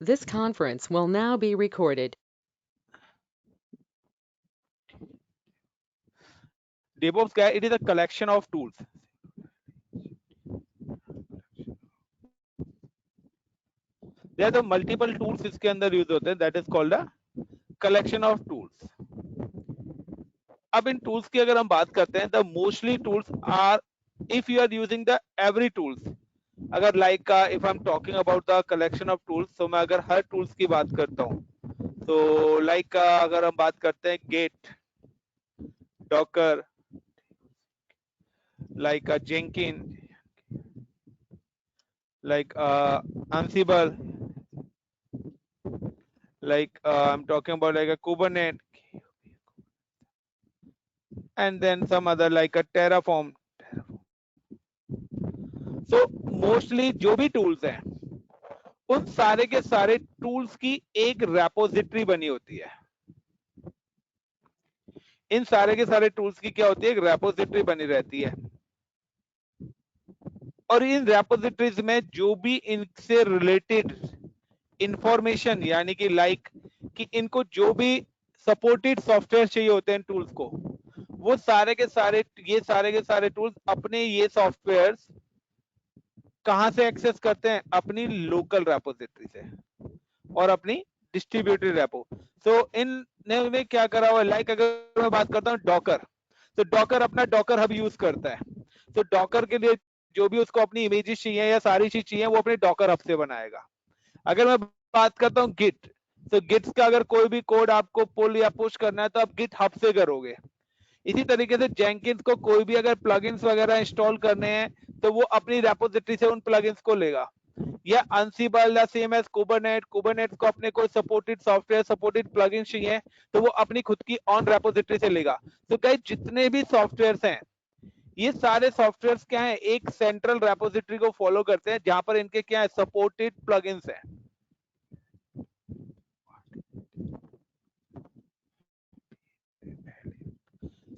This conference will now be recorded. DevOps क्या है? It is a collection of tools. There are the multiple tools इसके अंदर use होते हैं. That is called a collection of tools. अब इन tools की अगर हम बात करते हैं, the mostly tools are, if you are using the every tools, अगर like if I'm talking about the collection of tools, तो मैं अगर हर tools की बात करता हूँ, तो like अगर हम बात करते हैं Git, Docker, like Jenkins, like Ansible, like I'm talking about like a Kubernetes, and then some other like a Terraform. So mostly जो भी tools हैं, उन सारे के सारे टूल्स की एक रेपोजिटरी बनी होती है. इन सारे के सारे टूल्स की क्या होती है? एक रेपोजिटरी बनी रहती है. और इन रेपोजिटरीज में जो भी इनसे रिलेटेड इंफॉर्मेशन, यानी कि लाइक कि इनको जो भी सपोर्टेड सॉफ्टवेयर चाहिए होते हैं टूल्स को, वो सारे के सारे टूल्स अपने ये सॉफ्टवेयर्स कहां से एक्सेस करते हैं? अपनी लोकल रेपोजिटरी से और अपनी डिस्ट्रीब्यूटेड रेपो. सो इन ने क्या करा हुआ है? लाइक अगर मैं बात करता हूँ डॉकर, तो डॉकर अपना डॉकर हब यूज करता है. तो डॉकर के लिए जो भी उसको अपनी इमेजेस चाहिए या सारी चीज चाहिए, वो अपने डॉकर हब से बनाएगा. अगर मैं बात करता हूँ गिट, तो गिट्स का अगर कोई भी कोड आपको पुल या पुश करना है, तो आप गिट हब से करोगे. इसी तरीके से जेंकिंस को कोई भी अगर प्लगइन्स वगैरह इंस्टॉल करने हैं, तो वो अपनी रेपोजिटरी से उन प्लगइन्स को लेगा. या Ansible या सेम एज कुबरनेट को अपने कोई सपोर्टेड सॉफ्टवेयर, सपोर्टेड प्लगइन चाहिए, तो वो अपनी खुद की ऑन रेपोजिटरी से लेगा. तो गाइस जितने भी सॉफ्टवेयर्स हैं, ये सारे सॉफ्टवेयर्स क्या है? एक सेंट्रल रेपोजिटरी को फॉलो करते हैं, जहां पर इनके क्या है? सपोर्टेड प्लगइन्स हैं.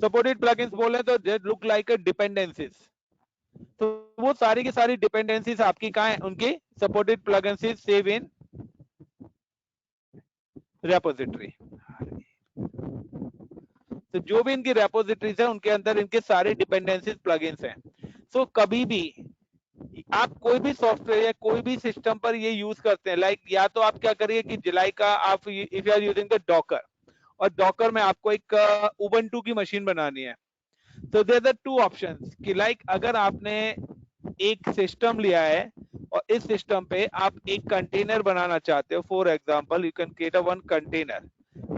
सपोर्टेड प्लगइन्स बोले तो they look like a dependencies. तो वो सारी की सारी डिपेंडेंसीज आपकी कहाँ है? उनकी supported plugins save in repository. तो जो भी इनकी रेपोजिटरीज है, उनके अंदर इनके सारे डिपेंडेंसीज प्लगइन्स हैं. सो कभी भी आप कोई भी सॉफ्टवेयर या कोई भी सिस्टम पर ये यूज करते हैं, लाइक या तो आप क्या करिए कि जुलाई का आप if you are using the docker, और डॉकर में आपको एक उबंटू की मशीन बनानी है, तो देयर आर टू ऑप्शंस कि लाइक अगर आपने एक सिस्टम लिया है और इस सिस्टम पे आप एक कंटेनर बनाना चाहते हो, for example you can create a one container.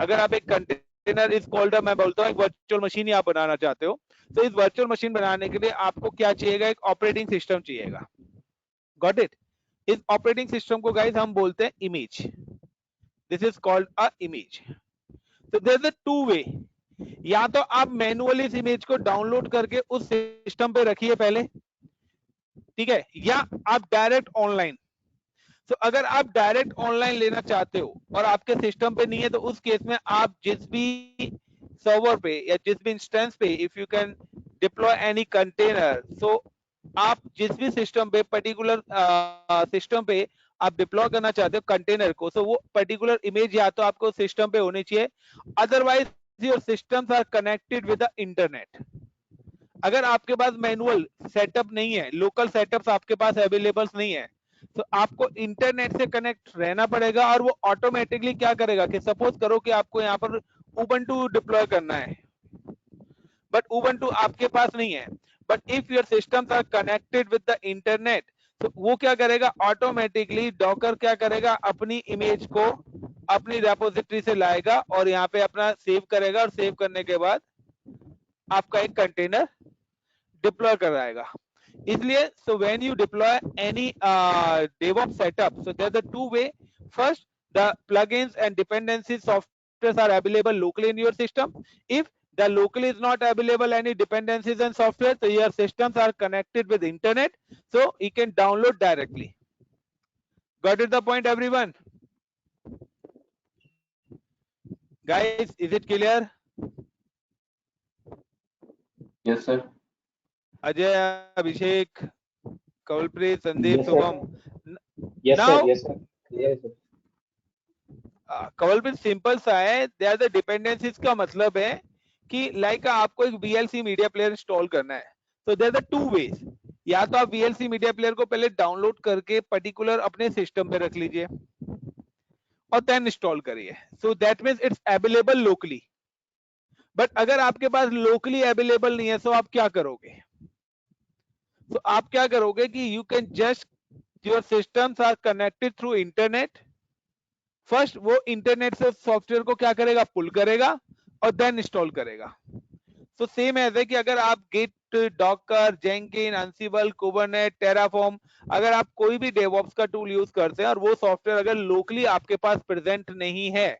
अगर आप एक कंटेनर इज कॉल्ड, मैं बोलता हूँ एक वर्चुअल मशीन ही आप बनाना चाहते हो, तो इस वर्चुअल मशीन बनाने के लिए आपको क्या चाहिएगा? एक ऑपरेटिंग सिस्टम चाहिएगा. Got it? इस ऑपरेटिंग सिस्टम को गाइस हम बोलते हैं image. This is called a image. तो there is a two way. या तो आप मैनुअली इस इमेज को डाउनलोड करके उस सिस्टम पे रखिए पहले, ठीक है, या आप डायरेक्ट ऑनलाइन. तो अगर आप डायरेक्ट ऑनलाइन लेना चाहते हो और आपके सिस्टम पे नहीं है, तो उस केस में आप जिस भी सर्वर पे या जिस भी इंस्टेंस पे, if you can deploy any container, so आप जिस भी सिस्टम पे पर्टिकुलर सिस्टम पे आप डिप्लॉय करना चाहते हो कंटेनर को, तो वो पर्टिकुलर इमेज या तो आपको सिस्टम पे होनी चाहिए, otherwise your systems are connected with the internet. अगर आपके पास मैनुअल सेटअप नहीं है, लोकल सेटअप्स आपके पास अवेलेबल नहीं है, तो आपको इंटरनेट से कनेक्ट रहना पड़ेगा, और वो ऑटोमेटिकली क्या करेगा कि सपोज करो कि आपको यहाँ पर उबंटू डिप्लॉय करना है, बट उबंटू आपके पास नहीं है, but if your systems are connected with the internet, तो वो क्या करेगा? ऑटोमेटिकली डॉकर क्या करेगा? अपनी इमेज को अपनी रेपोजिटरी से लाएगा और यहाँ पे अपना सेव करेगा, और सेव करने के बाद आपका एक कंटेनर डिप्लॉय कराएगा. इसलिए so when you deploy any DevOps setup, so there's a two way. First, the plugins and dependencies softwares are available locally in your system. If the locally is not available any dependencies and software, so your systems are connected with internet, so you can download directly. Got it the point, everyone? Guys, is it clear? Yes, sir. Ajay, Abhishek, Kawalpreet, Sandeep, Yes, sir. Shubham. Yes, Now sir. Yes, sir. Yes, sir. Kawalpreet simple सा है, दे are the dependencies का मतलब है कि like आपको एक VLC media player install करना है, तो देयर आर 2 वेज, या तो आप VLC मीडिया प्लेयर को पहले डाउनलोड करके पर्टिकुलर अपने सिस्टम पे रख लीजिए और देन इंस्टॉल करिए, so that means it's available locally. But अगर आपके पास लोकली अवेलेबल नहीं है तो आप क्या करोगे? तो आप क्या करोगे कि you can just, your systems are connected through internet, first वो इंटरनेट से सॉफ्टवेयर को क्या करेगा, पुल करेगा और देन इंस्टॉल करेगा। तो सेम है कि अगर आप गिट, डॉकर, जेंकिन, अंसिबल, कुबरनेट, टेराफॉर्म, अगर आप कोई भी डेवऑप्स का टूल यूज करते हैं और वो सॉफ्टवेयर अगर लोकली आपके पास प्रेजेंट नहीं है,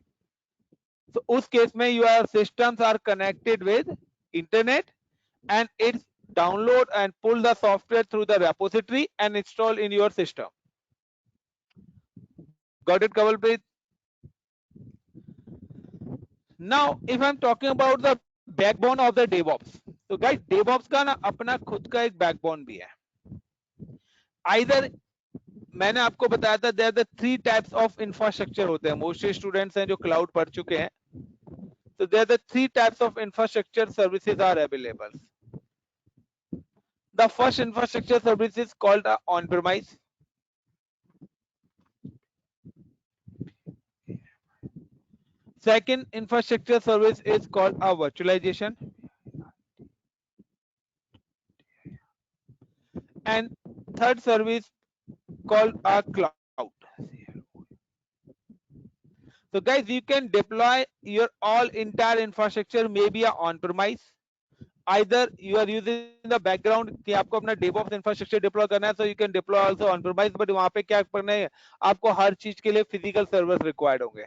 तो उस केस में your systems are connected with internet and it's download and pull the software through the repository and install in your system. Got it, Kawalpreet? Now if I'm talking about the backbone of the DevOps, तो guys DevOps का ना अपना खुद का एक backbone भी है। Either मैंने आपको बताया था there are the 3 types of infrastructure होते हैं, मोस्टली स्टूडेंट्स हैं जो क्लाउड पढ़ चुके हैं, तो there are the 3 types of infrastructure services are available. The first infrastructure service is called on-premise. Second infrastructure service is called a virtualization. And third service called a cloud. So guys, you can deploy your all entire infrastructure maybe on-premise. Either you are using the background कि आपको अपना DevOps infrastructure deploy करना है, so you can deploy also on-premise, but वहाँ पे क्या करना है, आपको हर चीज के लिए physical servers required होंगे।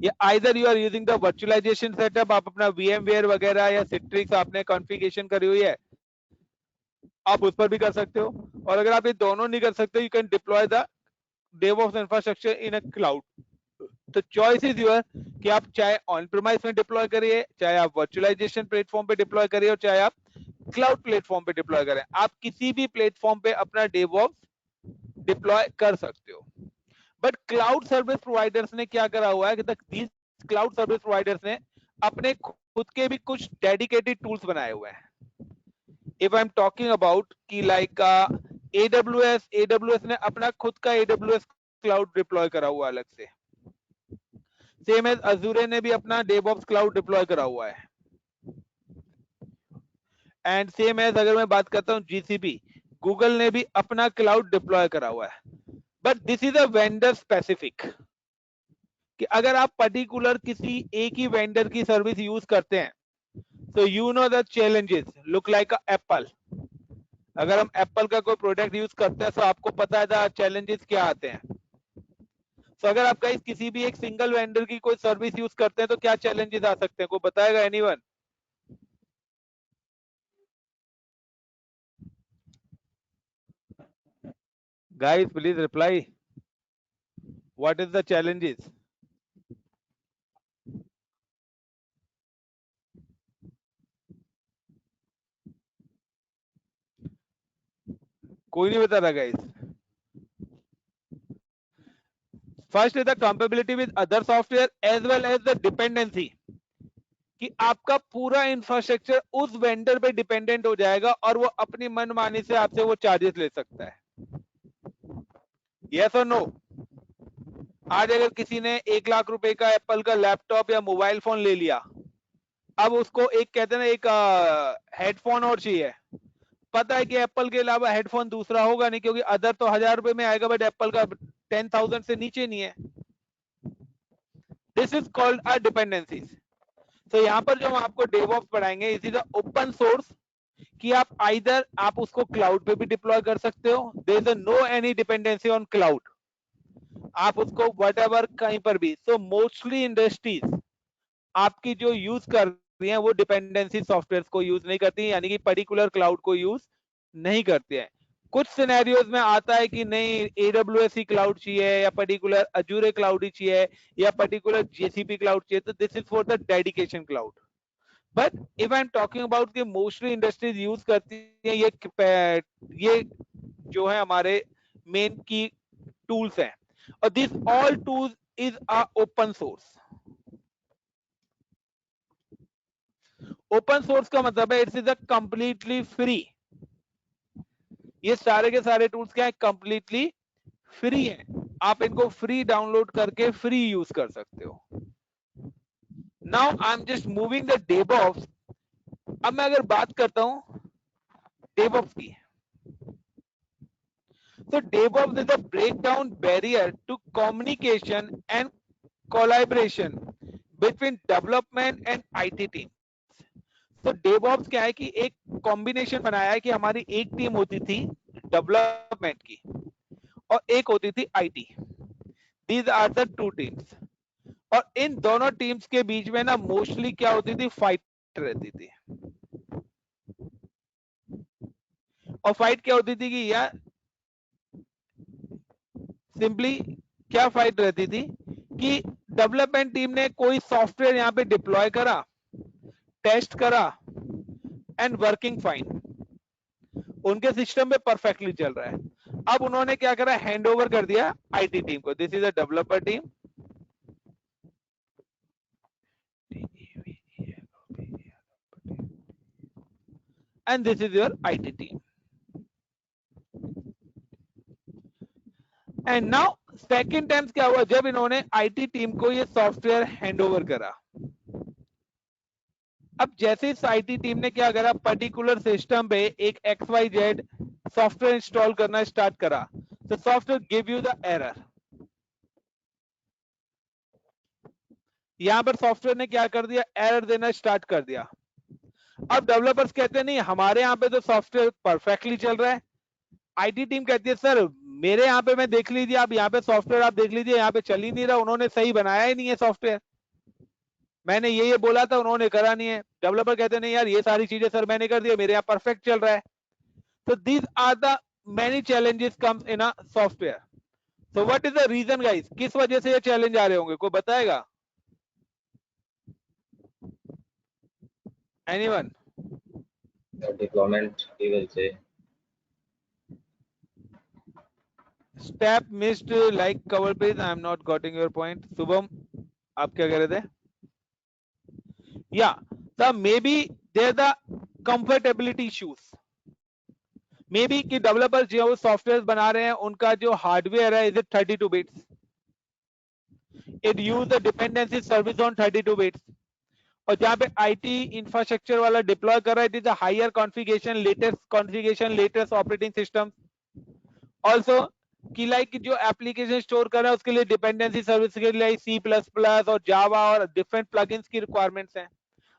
या either you are using the virtualization setup, आप अपना VMware वगैरह या Citrix आपने कॉन्फ़िगरेशन करी हुई है, आप उस पर भी कर सकते हो, और अगर आप ये दोनों नहीं कर सकते, you can deploy the DevOps infrastructure in a cloud. तो चॉइस इज योर कि आप चाहे ऑन प्रीमाइस में डिप्लॉय करिए, चाहे आप वर्चुअलाइजेशन प्लेटफॉर्म पे डिप्लॉय करिए, और चाहे आप क्लाउड प्लेटफॉर्म पे डिप्लॉय करें, आप किसी भी प्लेटफॉर्म पे अपना डेवऑप्स डिप्लॉय कर सकते हो। बट क्लाउड सर्विस प्रोवाइडर्स ने क्या करा हुआ है कि दीस क्लाउड सर्विस प्रोवाइडर्स ने अपने खुद के भी कुछ डेडिकेटेड टूल्स बनाए हुए हैं। If I am talking about कि लाइक AWS ने अपना खुद का AWS क्लाउड डिप्लॉय करा हुआ अलग से, सेम एज अजूरे ने भी अपना डेवऑप्स क्लाउड डिप्लॉय करा हुआ है, एंड सेम एज अगर मैं बात करता हूं GCP, गूगल ने भी अपना क्लाउड डिप्लॉय करा हुआ है। But this is a vendor specific, कि अगर आप पर्टिकुलर किसी एक ही वेंडर की सर्विस यूज करते हैं, तो you know the challenges look like Apple. अगर हम एप्पल का कोई प्रोडक्ट यूज करते हैं तो आपको पता है द चैलेंजेस क्या आते हैं। तो अगर आप गाइस किसी भी एक सिंगल वेंडर की कोई सर्विस यूज करते हैं तो क्या चैलेंजेस आ सकते हैं, कोई बताएगा anyone? Guys please reply, what is the challenges? कोई नहीं बता रहा guys. First is the compatibility with other software as well as the dependency, कि आपका पूरा इंफ्रास्ट्रक्चर उस वेंडर पे डिपेंडेंट हो जाएगा और वो अपनी मनमानी से आपसे वो चार्जेस ले सकता है। यस और नो? आज अगर किसी ने 1 लाख रुपए का एप्पल का लैपटॉप या मोबाइल फोन ले लिया, अब उसको एक कहते हैं ना एक हेडफोन और चाहिए, पता है कि एप्पल के अलावा हेडफोन दूसरा होगा नहीं, क्योंकि अदर तो 1000 रुपए में आएगा, बट एप्पल का 10,000 से नीचे नहीं है। This is called a dependencies. तो यहाँ पर जो हम आपको डेवऑप्स पढ़ाएंगे, इट इज ओपन सोर्स, कि आप आइदर आप उसको क्लाउड पे भी डिप्लॉय कर सकते हो, there is no any dependency on cloud, आप उसको व्हाटएवर कहीं पर भी। सो मोस्टली इंडस्ट्रीज आपकी जो यूज कर रही हैं वो डिपेंडेंसी सॉफ्टवेयर को यूज नहीं करती, यानी कि पर्टिकुलर क्लाउड को यूज नहीं करते हैं। कुछ सिनेरियोज में आता है कि नहीं AWS ही क्लाउड चाहिए, या पर्टिकुलर अजूरे क्लाउड ही चाहिए, या पर्टिकुलर GCP क्लाउड चाहिए, तो this is for the dedication cloud. But if I am talking about कि मोस्टली इंडस्ट्रीज यूज करती है ये जो है हमारे मेन की टूल्स हैं, और this all tools is a open source. Open source का मतलब है it's is a completely free. ये सारे के सारे टूल्स क्या है, कंप्लीटली फ्री है. आप इनको फ्री डाउनलोड करके फ्री यूज कर सकते हो. Now I am just moving the DevOps. अब मैं अगर बात करता हूं DevOps की, तो DevOps is a breakdown barrier to communication and collaboration between development and IT team. तो DevOps क्या है कि एक कॉम्बिनेशन बनाया है कि हमारी एक टीम होती थी डेवलपमेंट की और एक होती थी IT. These are the two teams. और इन दोनों टीम्स के बीच में ना मोस्टली क्या होती थी, फाइट रहती थी. और फाइट क्या होती थी कि यार सिंपली क्या फाइट रहती थी कि डेवलपमेंट टीम ने कोई सॉफ्टवेयर यहां पे डिप्लॉय करा, टेस्ट करा एंड वर्किंग फाइन, उनके सिस्टम पे परफेक्टली चल रहा है. अब उन्होंने क्या करा, हैंड ओवर कर दिया आईटी टीम को. This is a developer team and this is your IT team. And now second time क्या हुआ, जब इन्होंने आईटी टीम को ये सॉफ्टवेयर हैंड ओवर करा. अब जैसे इस आईटी टीम ने क्या करा, पर्टिकुलर सिस्टम पे एक XYZ सॉफ्टवेयर इंस्टॉल करना स्टार्ट करा, तो software give you the error. यहां पर सॉफ्टवेयर ने क्या कर दिया, एरर देना स्टार्ट कर दिया. अब डेवलपर्स कहते हैं नहीं हमारे यहाँ पे तो सॉफ्टवेयर परफेक्टली चल रहा है. आईटी टीम कहती है सर मेरे यहाँ पे मैं देख लीजिए, आप यहाँ पे सॉफ्टवेयर आप देख लीजिए यहाँ पे चल ही नहीं रहा, उन्होंने सही बनाया ही नहीं है सॉफ्टवेयर, मैंने ये बोला था उन्होंने करा नहीं है. डेवलपर कहते नहीं यार ये सारी चीजें सर मैंने कर दी, मेरे यहाँ परफेक्ट चल रहा है. तो these are the many challenges comes in a software. So what is the reason guys, किस वजह से ये चैलेंज आ रहे होंगे, कोई बताएगा? Anyone? The deployment he will say. Step missed like cover page. I am not getting your point. Subham, आप क्या कह रहे थे? Yeah, so maybe there the comfortability issues. Maybe कि डेवलपर जो सॉफ्टवेयर बना रहे हैं उनका जो हार्डवेयर है, is it 32 bits, it use the dependency service on 32 bits. और जहां पे आईटी इंफ्रास्ट्रक्चर वाला डिप्लॉय कर रहा है, it is a higher configuration latest operating system. Also कि लाइक जो एप्लीकेशन स्टोर कर रहा है उसके लिए डिपेंडेंसी सर्विस के लिए C++ और जावा और डिफरेंट प्लगइन्स की रिक्वायरमेंट्स हैं,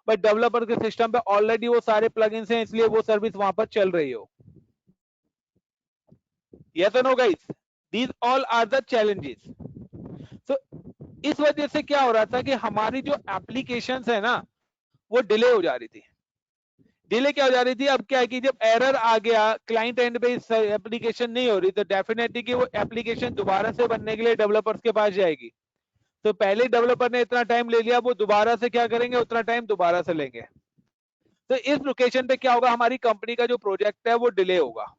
बट डेवलपर के सिस्टम पे ऑलरेडी वो सारे प्लगइन्स हैं, इसलिए वो सर्विस वहां पर चल रही हो. Yes or no guys? These all are the challenges. So इस वजह से क्या हो रहा था कि हमारी जो एप्लीकेशंस है ना वो डिले हो जा रही थी. डिले क्या हो जा रही थी, अब क्या है कि जब एरर आ गया क्लाइंट एंड पे एप्लीकेशन नहीं हो रही, तो डेफिनेटली कि वो एप्लीकेशन दोबारा से बनने के लिए डेवलपर्स के पास जाएगी. तो पहले डेवलपर ने इतना टाइम ले लिया, वो दोबारा से क्या करेंगे, उतना टाइम दोबारा से लेंगे. तो इस लोकेशन पे क्या होगा, हमारी कंपनी का जो प्रोजेक्ट है वो डिले होगा.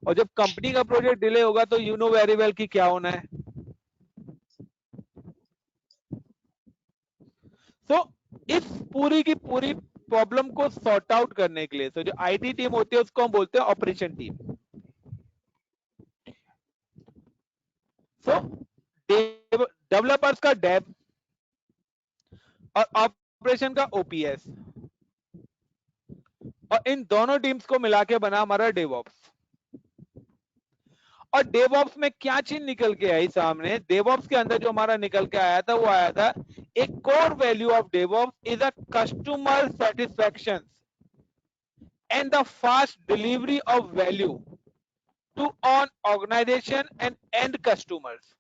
और जब कंपनी का प्रोजेक्ट डिले होगा तो यू नो वेरी वेल कि क्या होना है. तो इस पूरी की पूरी प्रॉब्लम को सॉर्ट आउट करने के लिए तो जो आईटी टीम होती है उसको हम बोलते हैं ऑपरेशन टीम. सो डेवलपर्स का डेव और ऑपरेशन का ओपीएस, और इन दोनों टीम्स को मिला के बना हमारा डेवऑप्स. और डेवऑप्स में क्या चीज निकल के आई सामने, डेवऑप्स के अंदर जो हमारा निकल के आया था वो आया था, एक core value of DevOps is a customer satisfaction and the fast delivery of value to on organization and and customers.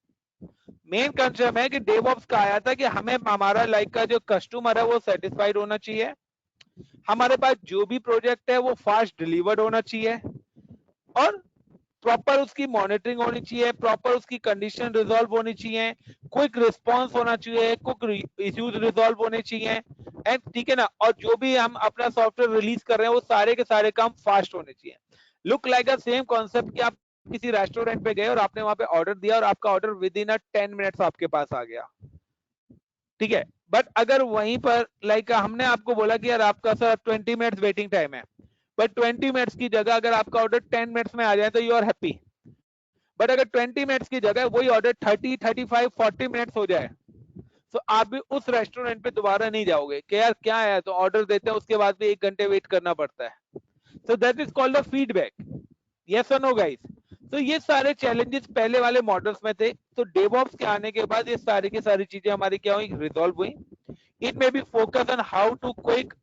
Main concept है कि डेवऑप्स का आया था कि हमें हमारा लाइक का जो कस्टमर है वो सेटिस्फाइड होना चाहिए, हमारे पास जो भी प्रोजेक्ट है वो फास्ट डिलीवर्ड होना चाहिए, और प्रॉपर उसकी मॉनिटरिंग होनी चाहिए, प्रॉपर उसकी कंडीशन रिजॉल्व होनी चाहिए, क्विक रिस्पांस होना चाहिए, क्विक इश्यूज रिजॉल्व होने चाहिए. एंड ठीक है ना, और जो भी हम अपना सॉफ्टवेयर रिलीज कर रहे हैं वो सारे के सारे काम फास्ट होने चाहिए. लुक लाइक अ सेम कॉन्सेप्ट कि आप किसी रेस्टोरेंट पे गए और आपने वहां पे ऑर्डर दिया और आपका ऑर्डर विद इन 10 मिनट्स आपके पास आ गया, ठीक है। बट अगर वहीं पर लाइक हमने आपको बोला कि यार आपका सर 20 मिनट्स वेटिंग टाइम है, बट 20 मिनट्स की जगह अगर आपका ऑर्डर 10 मिनट्स में आ जाए तो यू आर हैप्पी। बट अगर 20 मिनट्स की जगह वही ऑर्डर 30, 35, 40 मिनट्स हो जाए तो आप भी उस रेस्टोरेंट पे दोबारा नहीं जाओगे कि यार क्या है, तो ऑर्डर देते हैं उसके बाद भी 1 घंटे वेट करना पड़ता है। So that is called the feedback. Yes और नो गाइस? तो ये सारे चैलेंजेस पहले वाले मॉडल्स में थे, तो डेवऑप्स के आने के बाद ये सारी की सारी चीजें हमारी क्या हुई, रिजॉल्व हुई। It may be focus on how to quick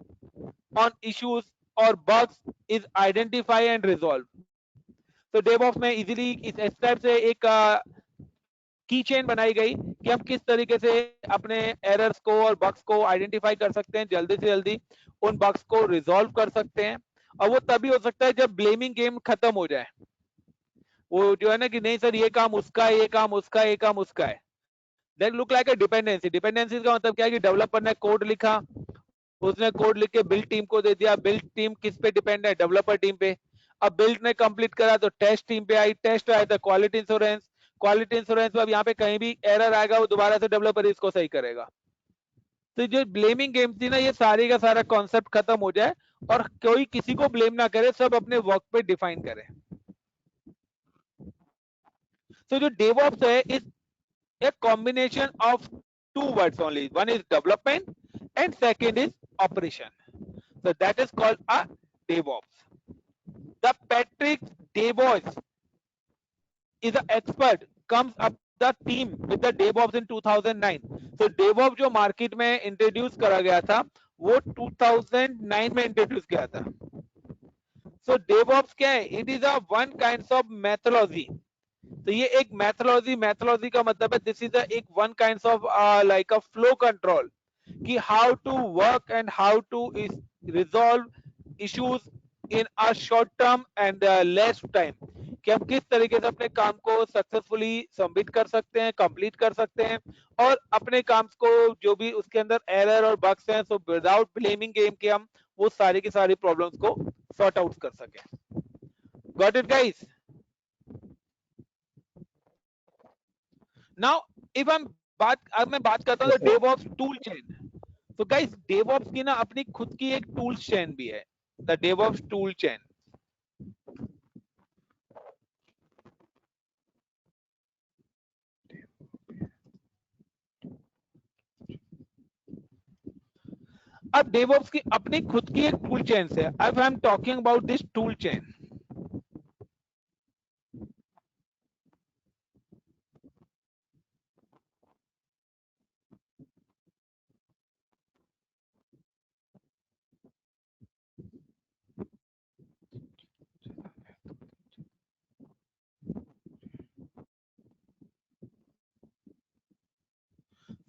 on issues or bugs is identify and resolve. तो DevOps में इजीली इस टाइप से एक की चेन बनाई गई कि हम किस तरीके से अपने एरर्स को और बग्स को आइडेंटिफाई कर सकते हैं, जल्दी से जल्दी उन बग्स को रिजॉल्व कर सकते हैं। और वो तभी हो सकता है जब ब्लेमिंग गेम खत्म हो जाए। वो जो है ना कि नहीं सर ये काम उसका है, ये काम उसका है, ये काम उसका है, then look like a dependency. Dependency का मतलब क्या है कि डेवलपर ने कोड लिखा, उसने कोड लिख के बिल्ड टीम को दे दिया, बिल्ड टीम किस पे डिपेंड है, डेवलपर टीम पे। अब बिल्ड ने कंप्लीट करा तो टेस्ट टीम पे आई, टेस्ट आया तो क्वालिटी इंश्योरेंस, क्वालिटी इंश्योरेंस में अब यहाँ पे कहीं भी एरर आएगा वो दोबारा से डेवलपर इसको सही करेगा। तो जो ब्लेमिंग गेम थी ना, ये सारी का सारा कॉन्सेप्ट खत्म हो जाए और कोई किसी को ब्लेम ना करे, सब अपने वर्क पे डिफाइन करे। तो जो डेवऑप्स है is a combination of two words only. One is development and second is operation. So that is called a DevOps. The Patrick DevOps is an expert, comes up the team with the DevOps in 2009. So DevOps जो market में introduce करा गया था वो 2009 में introduce किया था। So DevOps क्या है? It is a one kinds of methodology. तो ये एक मैथोलॉजी का मतलब है दिस इज एक one kind of like a flow control कि how to work and how to resolve issues in a short term and less time, कि हम किस तरीके से अपने काम को सक्सेसफुली सबमिट कर सकते हैं, कंप्लीट कर सकते हैं और अपने काम को जो भी उसके अंदर एरर और बग्स हैं, सो विदाउट ब्लेमिंग गेम के हम वो सारी की सारी प्रॉब्लम्स को सॉर्ट आउट कर सकें। Got it guys? Now if अब मैं बात करता हूँ डेवऑप्स टूल चेन। तो गाइस डेवऑप्स की ना अपनी खुद की एक टूल्स चेन भी है, द डेवऑप्स टूल चेन। अब डेवऑप्स की अपनी खुद की एक टूल चेन है। अब I am talking about this tool chain.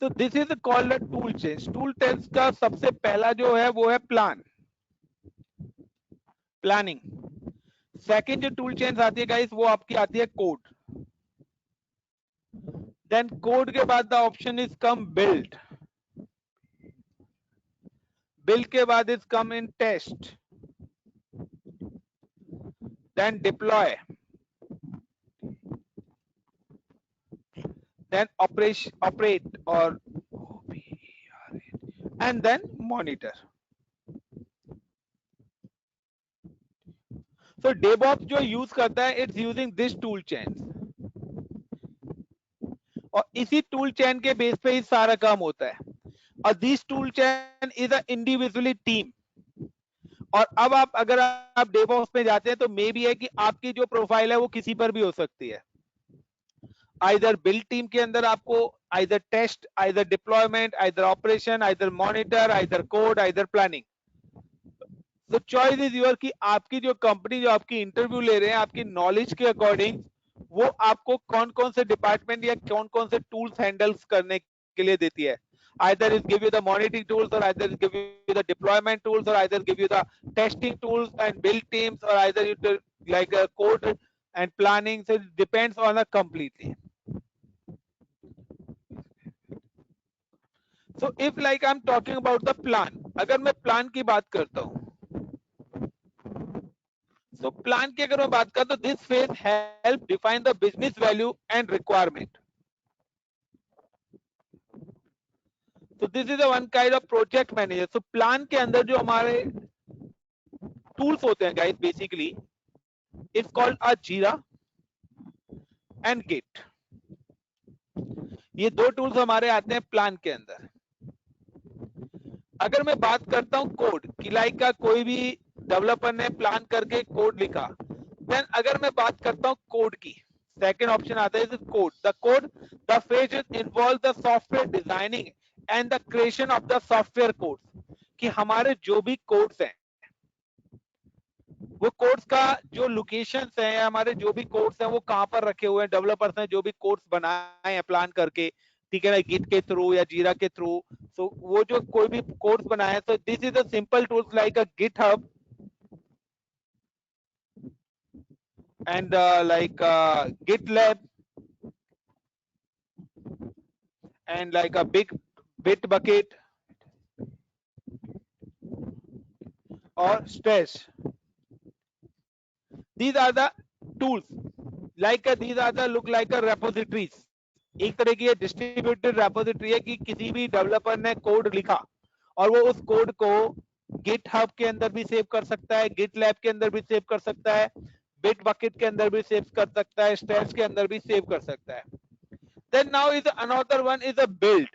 तो this is called tool chain. Tool chain का सबसे पहला जो है वो है प्लानिंग। सेकंड जो टूल चेन आती है गाइस वो आपकी आती है कोड। देन कोड के बाद the option is come build. Build के बाद is come in test, then deploy, then operate or and then monitor. So DevOps जो यूज करता है it's using this tool chain, और इसी टूल चेन के बेस पे ही सारा काम होता है। और this tool chain is a individually team. और अब आप अगर आप DevOps में जाते हैं तो मे बी है कि आपकी जो प्रोफाइल है वो किसी पर भी हो सकती है। आइदर बिल्ड टीम के अंदर आपको either test, either deployment, either operation, either monitor, either code, either planning. तो चॉइस इज योर कि आपकी जो कंपनी जो आपकी इंटरव्यू ले रहे हैं आपकी नॉलेज के अकॉर्डिंग वो आपको कौन कौन से डिपार्टमेंट या कौन कौन से टूल्स हैंडल्स करने के लिए देती है। Either it give you the monitoring tools, or either it give you the deployment tools, or either give you the testing tools and build teams, or either you do like a code and planning. So it depends on a completely. So if like I'm talking about the plan, अगर मैं plan की बात करता हूँ, so plan की अगर मैं बात करूं तो this phase help define the business value and requirement. So this is a one kind of project manager. So plan के अंदर जो हमारे टूल्स होते हैं guys, basically it's called a जीरा एंड गिट. ये दो टूल्स हमारे आते हैं प्लान के अंदर. अगर मैं बात करता हूं कोड की, लाइक का कोई भी डेवलपर ने प्लान करके कोड लिखा, देन अगर मैं बात करता हूं कोड की, सेकंड ऑप्शन आता है code. The phase involve the software designing and the creation of the software codes. कि हमारे जो भी कोड्स हैं, वो कोड्स का जो लोकेशंस है, हमारे जो भी कोड्स हैं वो कहां पर रखे हुए हैं, डेवलपर्स ने जो भी कोड्स बनाए हैं प्लान करके, ठीक है ना, गिट के थ्रू या जीरा के थ्रू. सो वो जो कोई भी कोड्स बनाए, तो this is a simple tools like a GitHub and like GitLab and like a big bit bucket or stash. These are the tools, like these are the look like a repositories. एक तरह की ये distributed repository है कि किसी भी developer ने code लिखा और वो उस कोड को गिटहब के अंदर भी सेव कर सकता है, गिटलैब के अंदर भी सेव कर सकता है, बिट बकेट के अंदर भी सेव कर सकता है, स्टैश के अंदर भी सेव कर सकता है. Then now is another one is a build.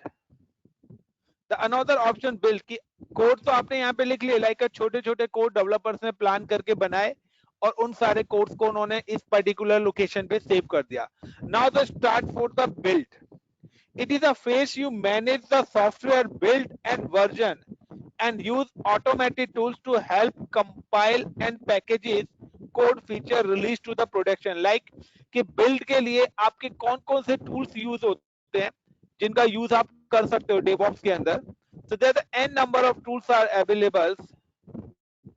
The another option build की कोड तो आपने यहाँ पे लिख लिया, लाइक छोटे छोटे कोड डेवलपर्स ने प्लान करके बनाए और उन सारे कोड्स को उन्होंने इस पर्टिकुलर लोकेशन पे सेव कर दिया. Now the start for the build. It is a phase you manage the software build and version and use automated tools to help compile and packages code feature release to the production. Like कि build के लिए आपके कौन कौन से tools use होते हैं जिनका यूज आप कर सकते हो DevOps के अंदर. So there the n number of tools are available.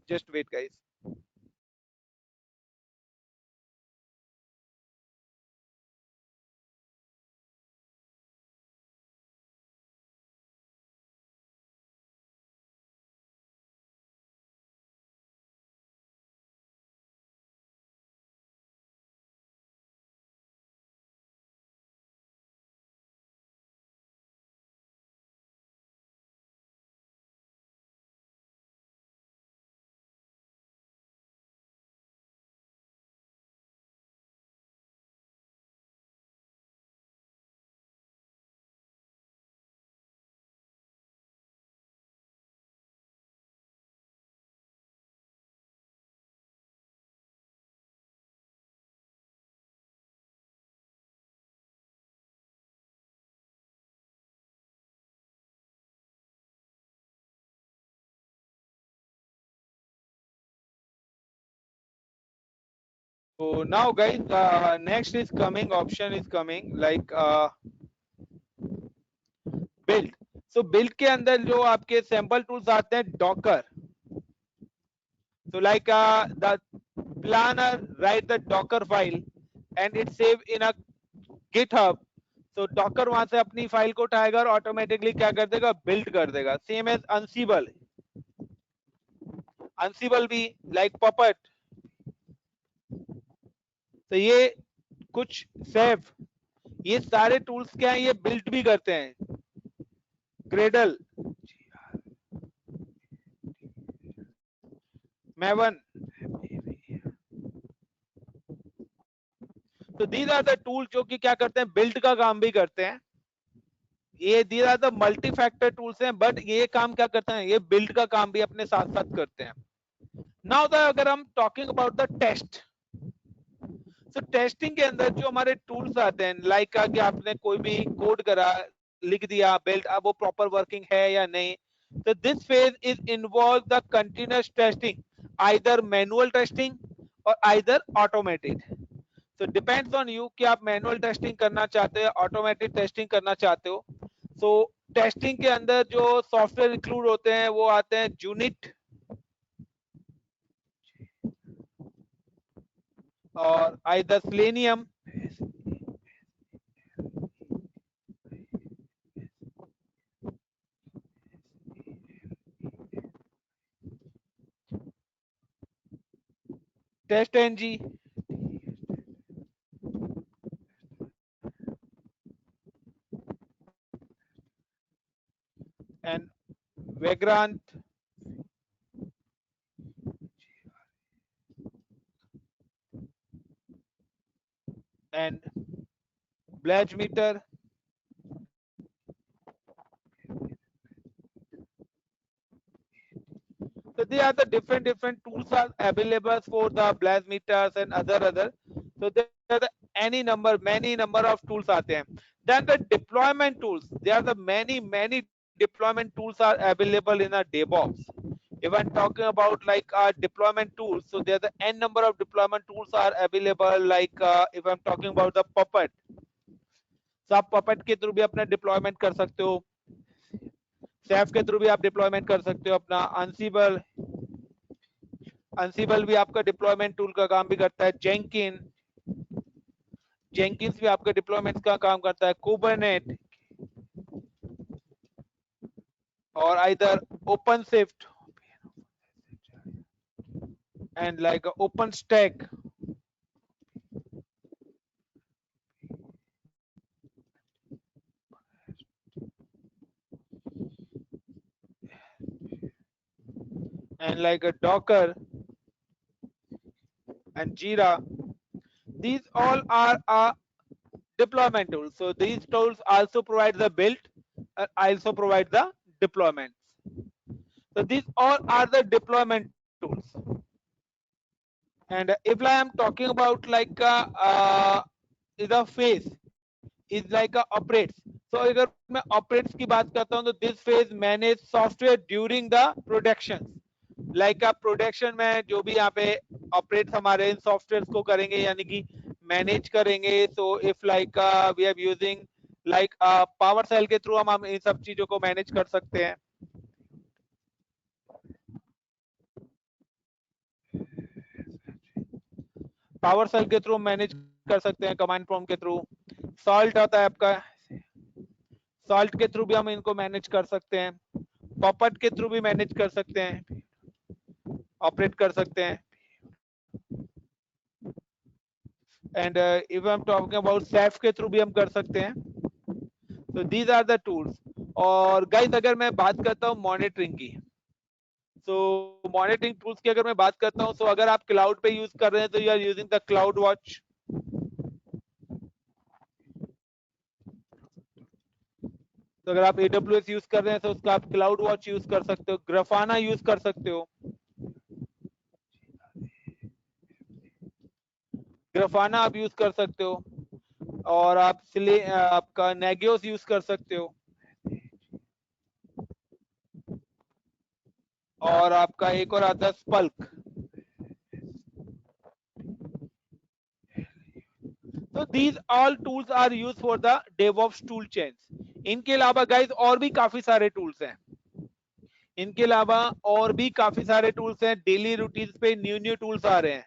Just wait guys. So now guys, next is coming option is coming like build. So build के अंदर जो आपके sample tools आते हैं Docker. So like the planner write the Docker file and it's saved in a GitHub. So Docker वहां से अपनी file को उठाएगा और ऑटोमेटिकली क्या कर देगा, बिल्ड कर देगा. Same as Ansible. Ansible भी लाइक Puppet. तो ये कुछ सेव, ये सारे टूल्स क्या है, ये बिल्ड भी करते हैं. Gradle, Maven. तो these are the tools जो कि क्या करते हैं, बिल्ड का काम भी करते हैं. ये these are the multi factor tools हैं, बट ये काम क्या करते हैं, ये बिल्ड का काम भी अपने साथ साथ करते हैं. नाउ द अगर हम टॉकिंग अबाउट द टेस्ट, तो टेस्टिंग के अंदर जो हमारे टूल्स आते हैं, लाइक कि आपने कोई भी कोड करा, लिख दिया, बिल्ड, अब वो प्रॉपर वर्किंग है या नहीं. तो this phase is involve the continuous testing, either manual testing और आइदर ऑटोमेटेड. तो डिपेंड्स ऑन यू कि आप मैनुअल टेस्टिंग करना चाहते हो, ऑटोमेटेड टेस्टिंग करना चाहते हो. सो टेस्टिंग के अंदर जो सॉफ्टवेयर इंक्लूड होते हैं वो आते हैं यूनिट और either Selenium. Test NG, and Vagrant, and Bladgemeter. So they are the different tools are available for the Bladgemeters and other. So there are the many number of tools आते हैं. Then the deployment tools. There are the many deployment tools are available in a DevOps. If I'm talking about like deployment tools, so there are the n number of deployment tools are available. Like if I'm talking about the Puppet, so आप Puppet के through भी अपना deployment कर सकते हो. Ceph के through भी आप deployment कर सकते हो अपना. Ansible भी आपका deployment tool का काम भी करता है. Jenkins भी आपका deployment का काम करता है. Kubernetes or either OpenShift and like OpenStack. And like a Docker and Jira, these all are deployment tools. So these tools also provide the build, also provide the deployments. So these all are the deployment tools. And if I am talking about like the phase is like a operates. So अगर मैं operates की बात करता हूँ तो this phase manage software during the production. Like a production में जो भी यहाँ पे operates हमारे इन softwares को करेंगे यानी कि manage करेंगे. So if like we are using like PowerShell के through हम इन सब चीजों को manage कर सकते हैं. PowerShell के थ्रू मैनेज कर सकते हैं कमांड प्रॉम्प्ट के थ्रू. सॉल्ट आता है आपका, सॉल्ट के थ्रू भी हम इनको मैनेज कर सकते हैं. पॉपट के थ्रू भी मैनेज कर सकते हैं, ऑपरेट कर सकते हैं. And if I am talking about Saif के थ्रू भी हम कर सकते हैं. तो दीज आर द टूल्स. और गाइस अगर मैं बात करता हूँ मॉनिटरिंग की, तो मॉनिटरिंग टूल्स की अगर मैं बात करता हूँ, तो अगर आप क्लाउड पे यूज कर रहे हैं तो you are using the cloud watch. तो अगर आप AWS यूज कर रहे हैं तो उसका आप क्लाउड वॉच यूज कर सकते हो. ग्राफाना यूज कर सकते हो. ग्राफाना आप यूज कर सकते हो. और आप आपका नेगियोस यूज कर सकते हो. और आपका एक और आता है स्पल्क. तो these all tools are used for the DevOps tool chains. इनके अलावा गाइस और भी काफी सारे टूल्स हैं. इनके अलावा और भी काफी सारे टूल्स हैं. डेली रूटीन पे न्यू टूल्स आ रहे हैं.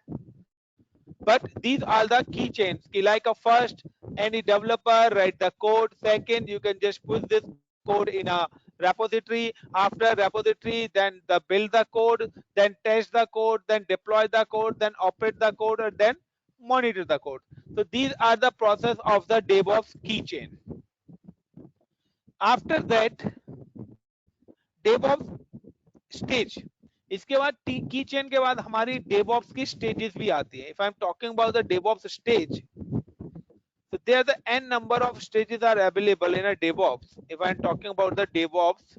But these are the key chains. Like a first, any developer write the code. Second, you can just push this code in a repository. After repository, then build the code, then test the code, then deploy the code, then operate the code, and then monitor the code. So these are the process of the DevOps keychain. After that, DevOps stage. इसके बाद की chain के बाद हमारी DevOps की stages भी आती है. If I'm talking about the DevOps stage, so there the n number of stages are available in a DevOps. If I'm talking about the DevOps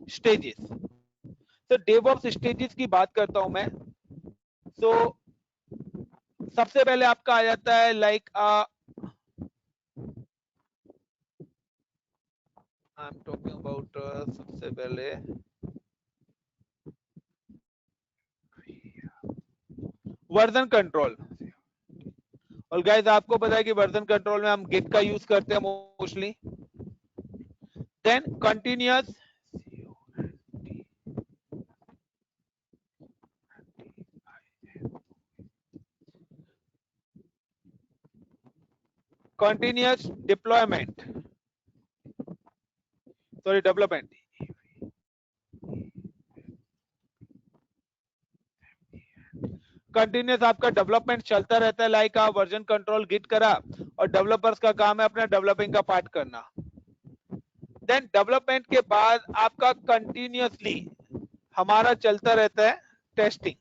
stages, so DevOps stages की बात करता हूं मैं. So सबसे पहले आपका आ जाता है like I'm talking about सबसे पहले वर्जन कंट्रोल. और गाइस आपको पता है कि वर्जन कंट्रोल में हम गिट का यूज करते हैं mostly. Then continuous deployment, sorry development. Continuous आपका डेवलपमेंट चलता रहता है, लाइक आप वर्जन कंट्रोल गिट करा और डेवलपर्स का काम है अपना डेवलपिंग का पार्ट करना। देन डेवलपमेंट के बाद आपका कंटिन्यूसली हमारा चलता रहता है टेस्टिंग,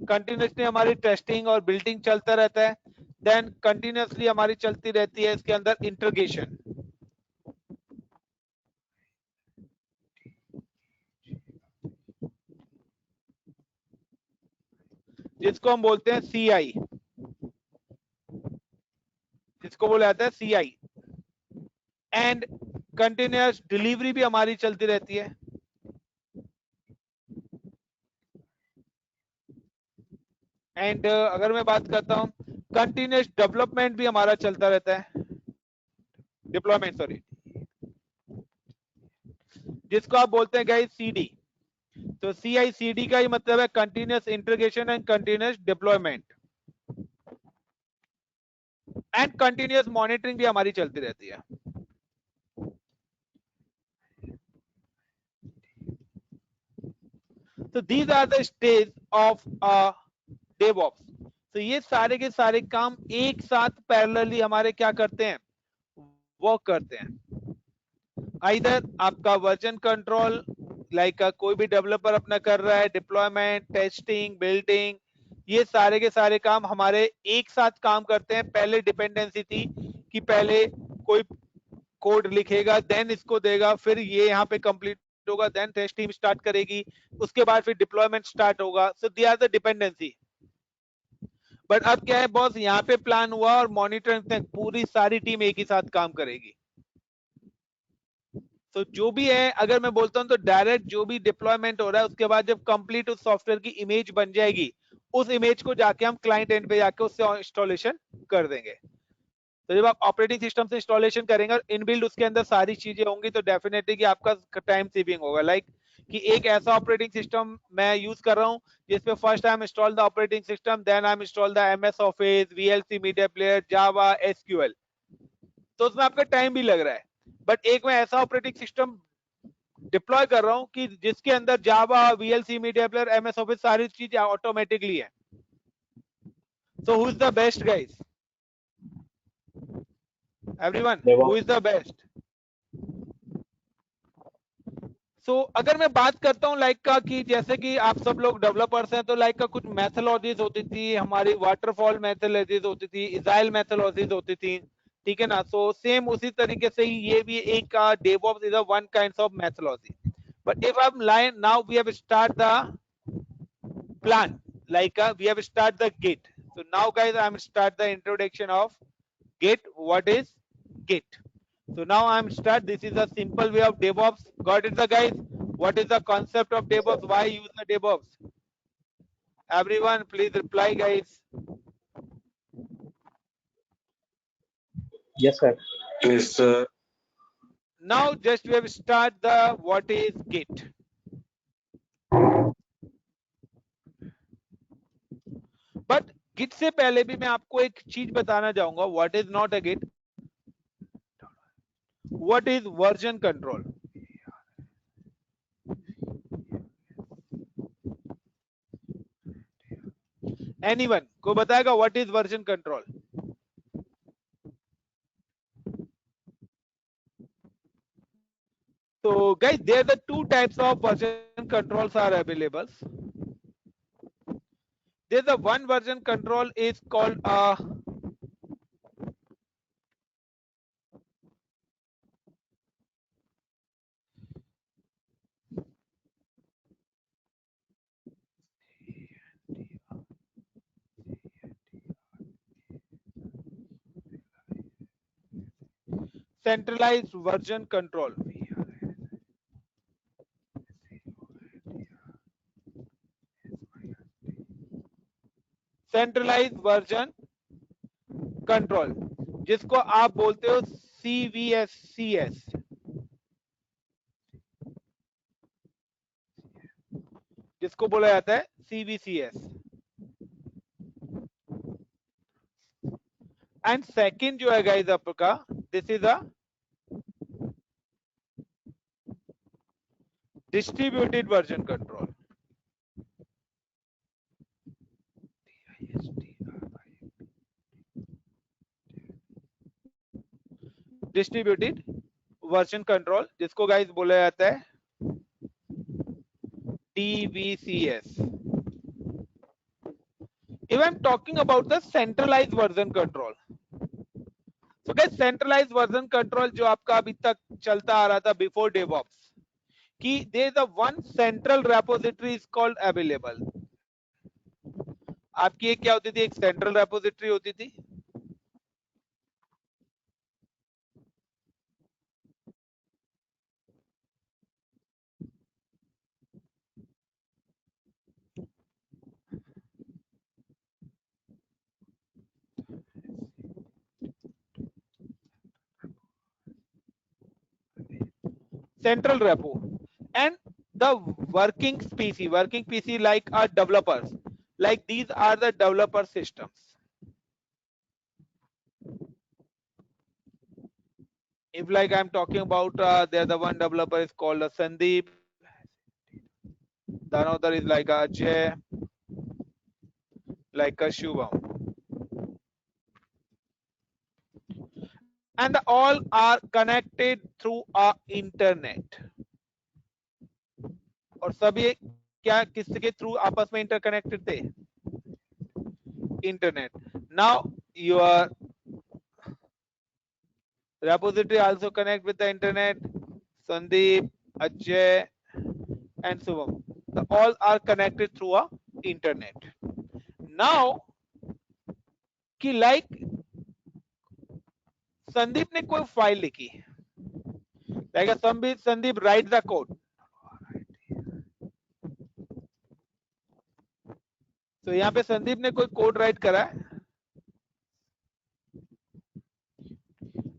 कंटिन्यूसली हमारी टेस्टिंग और बिल्डिंग चलता रहता है। देन कंटिन्यूसली हमारी चलती रहती है इसके अंदर इंटीग्रेशन, जिसको हम बोलते हैं CI, जिसको बोला जाता है CI। एंड कंटिन्यूस डिलीवरी भी हमारी चलती रहती है। एंड अगर मैं बात करता हूं, कंटिन्यूस डेवलपमेंट भी हमारा चलता रहता है, डिप्लॉयमेंट सॉरी, जिसको आप बोलते हैं गाइस CD। तो CI/CD का ही मतलब है continuous integration and continuous deployment. And continuous monitoring भी हमारी चलती रहती है। तो these are the stage of DevOps। तो ये सारे के सारे काम एक साथ पैरेलली हमारे क्या करते हैं, वर्क करते हैं। आइदर आपका वर्जन कंट्रोल लाइक कोई भी डेवलपर अपना कर रहा है, डिप्लॉयमेंट, टेस्टिंग, बिल्डिंग, ये सारे के सारे काम हमारे एक साथ काम करते हैं। पहले डिपेंडेंसी थी कि पहले कोई कोड लिखेगा, देन इसको देगा, फिर ये यहाँ पे कंप्लीट होगा, देन टेस्ट टीम स्टार्ट करेगी, उसके बाद फिर डिप्लॉयमेंट स्टार्ट होगा। So they are the dependency. But अब क्या है बॉस, यहाँ पे प्लान हुआ और मॉनिटरिंग तक पूरी सारी टीम एक ही साथ काम करेगी। तो जो भी है, अगर मैं बोलता हूं तो डायरेक्ट जो भी डिप्लॉयमेंट हो रहा है उसके बाद जब कंप्लीट उस सॉफ्टवेयर की इमेज बन जाएगी, उस इमेज को जाके हम क्लाइंट एंड पे जाके उससे इंस्टॉलेशन कर देंगे। तो जब आप ऑपरेटिंग सिस्टम से इंस्टॉलेशन करेंगे और इनबिल्ड उसके अंदर सारी चीजें होंगी तो डेफिनेटली कि आपका टाइम सेविंग होगा। लाइक कि एक ऐसा ऑपरेटिंग सिस्टम मैं यूज कर रहा हूं जिसपे first I am install the operating system, then I am install the MS office, VLC media player, Java, SQL, तो उसमें आपका टाइम भी लग रहा है। बट एक मैं ऐसा ऑपरेटिंग सिस्टम डिप्लॉय कर रहा हूं कि जिसके अंदर Java, VLC media player, MS office सारी चीजें ऑटोमेटिकली है। So who is the best guys? Everyone, who is the best? So अगर मैं बात करता हूँ लाइक का कि जैसे कि आप सब लोग डेवलपर्स हैं, तो लाइक का कुछ मैथोलॉजीज होती थी हमारी, वाटरफॉल मैथोलॉजीज होती थी, इजाइल मैथोलॉजीज होती थी, ठीक है ना। सो सेम उसी तरीके से ही ये भी एक DevOps is a one kind of methodology. But if I now we have start the plan, like we have start the Git. So now guys I'm start the introduction of Git. What is Git? So now I'm start, this is a simple way of DevOps. Got it the guys? What is the concept of DevOps? Why use the DevOps? Everyone please reply guys. Yes, sir. Yes, sir. Now just we have start the what is Git. But Git से पहले भी मैं आपको एक चीज बताना चाहूंगा, what is not a Git, what is version control. Anyone को बताएगा what is version control? So guys, there are the two types of version controls are available. There's the one version control is called centralized version control. Centralize version control, जिसको आप बोलते हो CVS, जिसको बोला जाता है CVCS। एंड सेकंड जो है गाइस आपका, this is a distributed version control. Distributed version control, जिसको गाइस बोला जाता है DVCS. If I'm talking about the centralized version control, so guys centralized version control जो आपका अभी तक चलता आ रहा था before DevOps, कि there is a one central repository is called available. आपकी एक क्या होती थी, एक सेंट्रल रेपोजिटरी होती थी, central repo, and the working PC like our developers, like these are the developer systems. If like I'm talking about there the one developer is called Sandeep, the another is like Ajay, like Shubham, and all are connected through internet. और सभी क्या किसके through आपस में interconnected थे, internet. Now your repository also connect with the internet. Sandeep, Ajay and Subham, all are connected through a internet. Now कि like Sandeep ने कोई फाइल लिखी, like Sandeep write the code, तो यहाँ पे संदीप ने कोई कोड राइट करा है,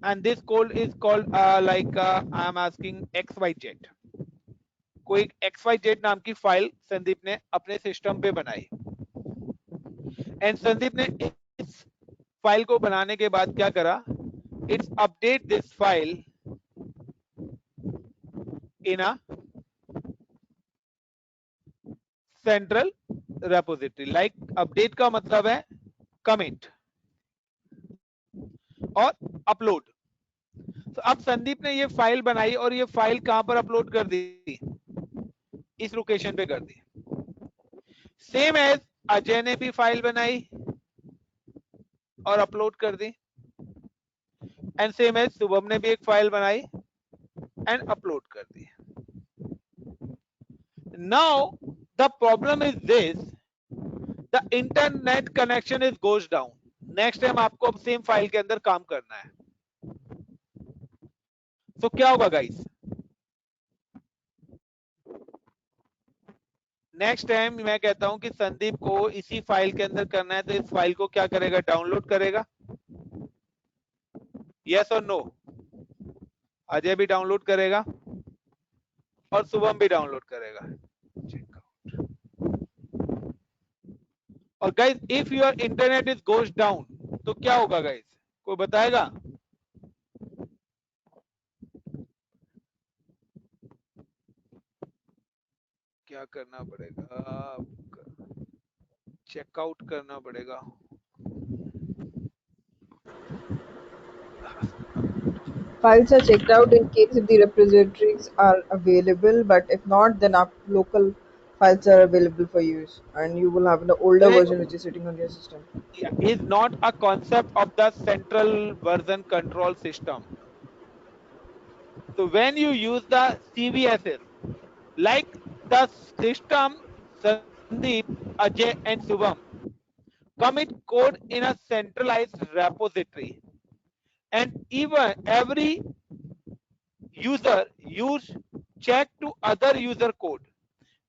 and this code is called like I am asking XYZ. कोई XYZ नाम की फाइल संदीप ने अपने सिस्टम पे बनाई, एंड संदीप ने इस फाइल को बनाने के बाद क्या करा, it's update this file in a central repository. Like update का मतलब है कमिट और अपलोड. तो अब संदीप ने ये फाइल बनाई और ये फाइल कहां पर अपलोड कर दी, इस लोकेशन पे कर दी. सेम एज अजय ने भी फाइल बनाई और अपलोड कर दी, एंड सेम एज शुभम ने भी एक फाइल बनाई एंड अपलोड कर दी. Now the problem is this, the internet connection is goes down. Next time आपको अब सेम फाइल के अंदर काम करना है, तो क्या होगा गाइस, नेक्स्ट टाइम मैं कहता हूं कि संदीप को इसी फाइल के अंदर करना है, तो इस फाइल को क्या करेगा, डाउनलोड करेगा. यस और नो, अजय भी डाउनलोड करेगा और शुभम भी डाउनलोड करेगा. और guys if your internet is goes down, तो क्या होगा गाइस, कोई बताएगा. क्या करना पड़ेगा, चेकआउट करना पड़ेगा. Files are checked out in case if the repositories are available, but if not, then our local files are available for use, and you will have the older version which is sitting on your system. Is not a concept of the central version control system. So when you use the CVSS, like the system, Sandeep, Ajay and Subham commit code in a centralized repository, and even every user use check to other user code,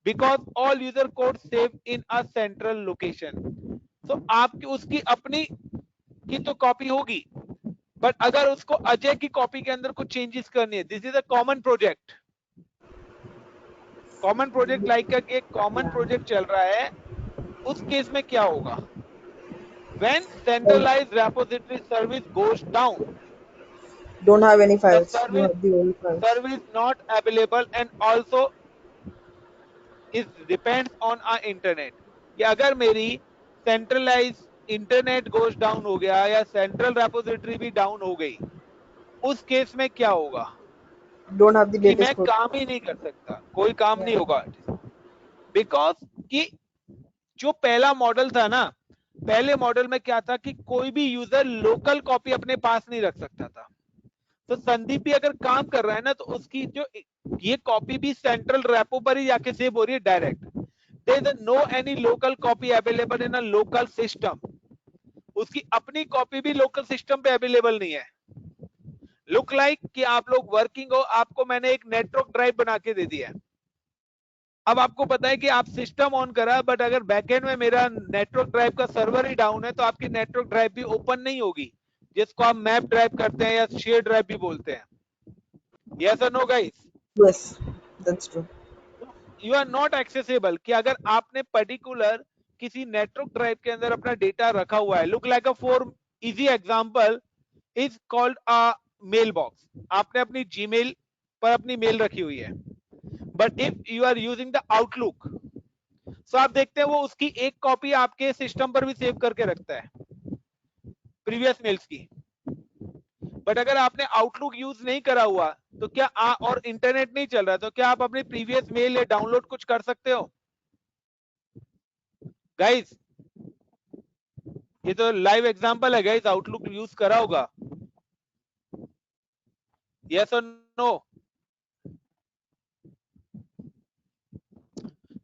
because all user code saved in a central location. So आपकी उसकी अपनी की तो copy होगी, but अगर उसको अजय की copy के अंदर कुछ चेंजेस करनी है, this is a common project. Common project like का एक कॉमन प्रोजेक्ट चल रहा है, उस केस में क्या होगा, when centralised repository service goes down, Don't have any files. the You have the old files. service not available and also is depends on our internet. कि अगर मेरी सेंट्रलाइज इंटरनेट गोज डाउन हो गया या central repository भी down हो गई, उस केस में क्या होगा Don't have the कि मैं latest code. काम ही नहीं कर सकता, कोई काम नहीं होगा, बिकॉज कि जो पहला मॉडल था ना, पहले मॉडल में क्या था कि कोई भी यूजर लोकल कॉपी अपने पास नहीं रख सकता था। तो संदीप भी अगर काम कर रहा है ना, तो उसकी जो ये कॉपी भी सेंट्रल रेपो पर ही जाके सेव हो रही है direct. There is no any local copy available in a local system. उसकी अपनी कॉपी भी लोकल सिस्टम पे अवेलेबल नहीं है। लुक लाइक कि आप लोग वर्किंग हो, आपको मैंने एक नेटवर्क ड्राइव बना के दे दिया है। अब आपको पता है कि आप सिस्टम ऑन करा, बट अगर बैकएंड में मेरा नेटवर्क ड्राइव का सर्वर ही डाउन है, तो आपकी नेटवर्क ड्राइव भी ओपन नहीं होगी, जिसको आप मैप ड्राइव करते हैं या शेयर ड्राइव भी बोलते हैं। यस और no guys? Yes, that's true. You are not accessible कि अगर आपने पर्टिकुलर किसी नेटवर्क ड्राइव के अंदर अपना डेटा रखा हुआ है। Look like a for easy example is called a mail box. आपने अपनी जीमेल पर अपनी मेल रखी हुई है, but if you are using the Outlook, so आप देखते हैं वो उसकी एक कॉपी आपके सिस्टम पर भी सेव करके रखता है प्रीवियस मेल्स की। बट अगर आपने आउटलुक यूज नहीं करा हुआ तो क्या और इंटरनेट नहीं चल रहा, तो क्या आप अपनी प्रीवियस मेल या डाउनलोड कुछ कर सकते हो गाइस? ये तो लाइव एग्जांपल है गाइस, आउटलुक यूज करा होगा। यस और no?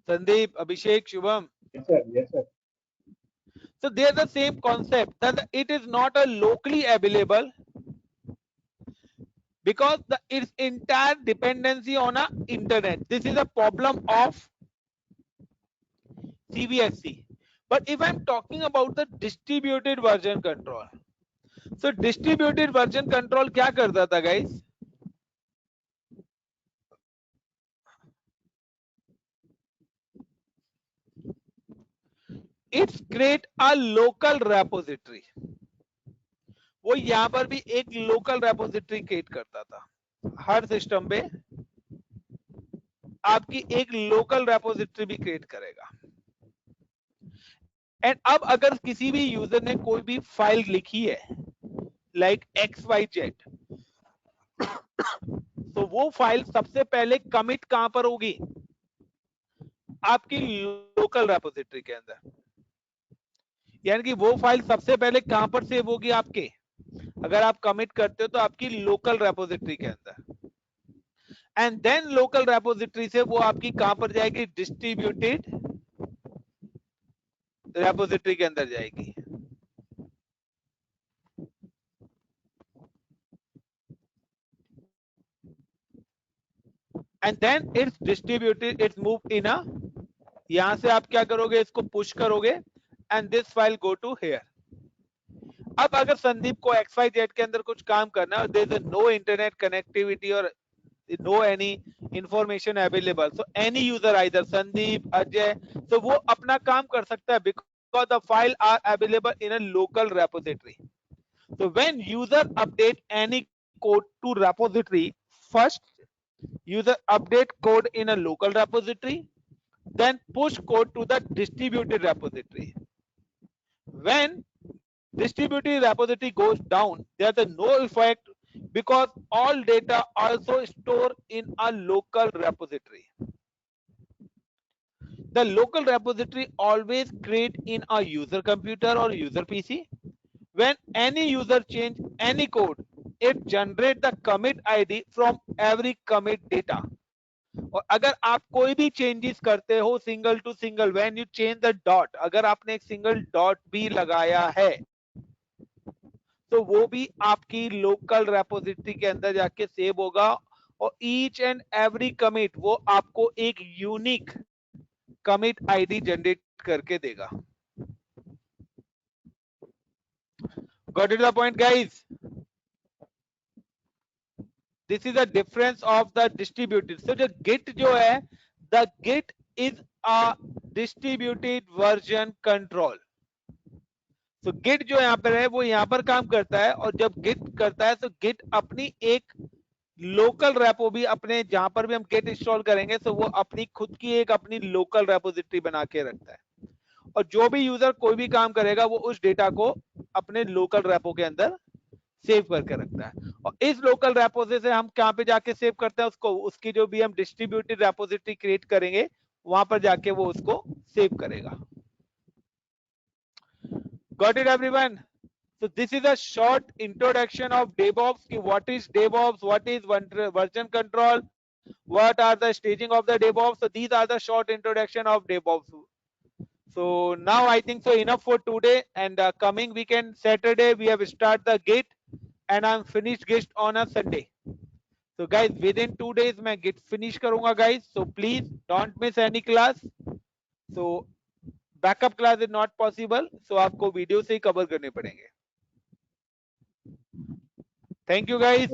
Sandeep, Abhishek, Shubham? Yes, sir. Yes, sir. So there's the same concept that it is not a locally available because its entire dependency on a internet. This is a problem of CVSC. But if I'm talking about the distributed version control, so distributed version control क्या करता था guys? It's create a local repository. वो यहां पर भी एक local repository create करता था। हर सिस्टम पे आपकी एक लोकल रेपोजिटरी भी क्रिएट करेगा। एंड अब अगर किसी भी यूजर ने कोई भी फाइल लिखी है लाइक XYZ, तो वो फाइल सबसे पहले कमिट कहां पर होगी? आपकी लोकल रेपोजिटरी के अंदर। यानी कि वो फाइल सबसे पहले कहां पर सेव होगी आपके? अगर आप कमिट करते हो तो आपकी लोकल रेपोजिटरी के अंदर। एंड देन लोकल रेपोजिटरी से वो आपकी कहां पर जाएगी? डिस्ट्रीब्यूटेड रेपोजिटरी के अंदर जाएगी। And then it's distributed, it's move in a, यहां से आप क्या करोगे? इसको पुश करोगे and this file go to here. अब अगर संदीप को XYZ के अंदर कुछ काम करना है और there is no internet connectivity और no any information available, so any user either Sandeep, Ajay, so वो अपना काम कर सकता है because the file are available in a local repository. So when user update any code to repository, first user update code in a local repository, then push code to the distributed repository. When distributed repository goes down, there's a no effect because all data also stored in a local repository. The local repository always create in a user computer or user PC. When any user change any code, it generate the commit ID from every commit data. और अगर आप कोई भी changes करते हो single to single, when you change the dot, अगर आपने एक सिंगल डॉट भी लगाया है तो वो भी आपकी लोकल रेपोजिटरी के अंदर जाके सेव होगा और ईच एंड एवरी कमिट वो आपको एक यूनिक कमिट आईडी जनरेट करके देगा। Got it the point guys? This is the difference of the distributed. So जो गिट जो है, the Git is a distributed version control. तो गिट जो यहाँ पर है वो यहाँ पर काम करता है, और जब गिट करता है तो गिट अपनी एक लोकल रेपो भी अपने, जहां पर भी हम गिट इंस्टॉल करेंगे तो वो अपनी खुद की एक अपनी लोकल रेपोजिटरी बना के रखता है, और जो भी यूजर कोई भी काम करेगा वो उस डेटा को अपने लोकल रेपो के अंदर सेव करके रखता है। और इस लोकल रेपोजिटरी से हम कहाँ पे जाके सेव करते हैं उसको, उसकी जो भी हम डिस्ट्रीब्यूटेड रेपोजिटरी क्रिएट करेंगे वहां पर जाके वो उसको सेव करेगा। Got it, everyone? So this is a short introduction of DevOps. What is DevOps? What is version control? What are the staging of the DevOps? So these are the short introduction of DevOps. So now I think so enough for today. And coming weekend Saturday we have start the Git, and I'm finished Git on a Sunday. So guys, within 2 days मैं Git finish करूँगा guys. So please don't miss any class. So backup class is not possible, so आपको video से ही cover करने पड़ेंगे। Thank you guys.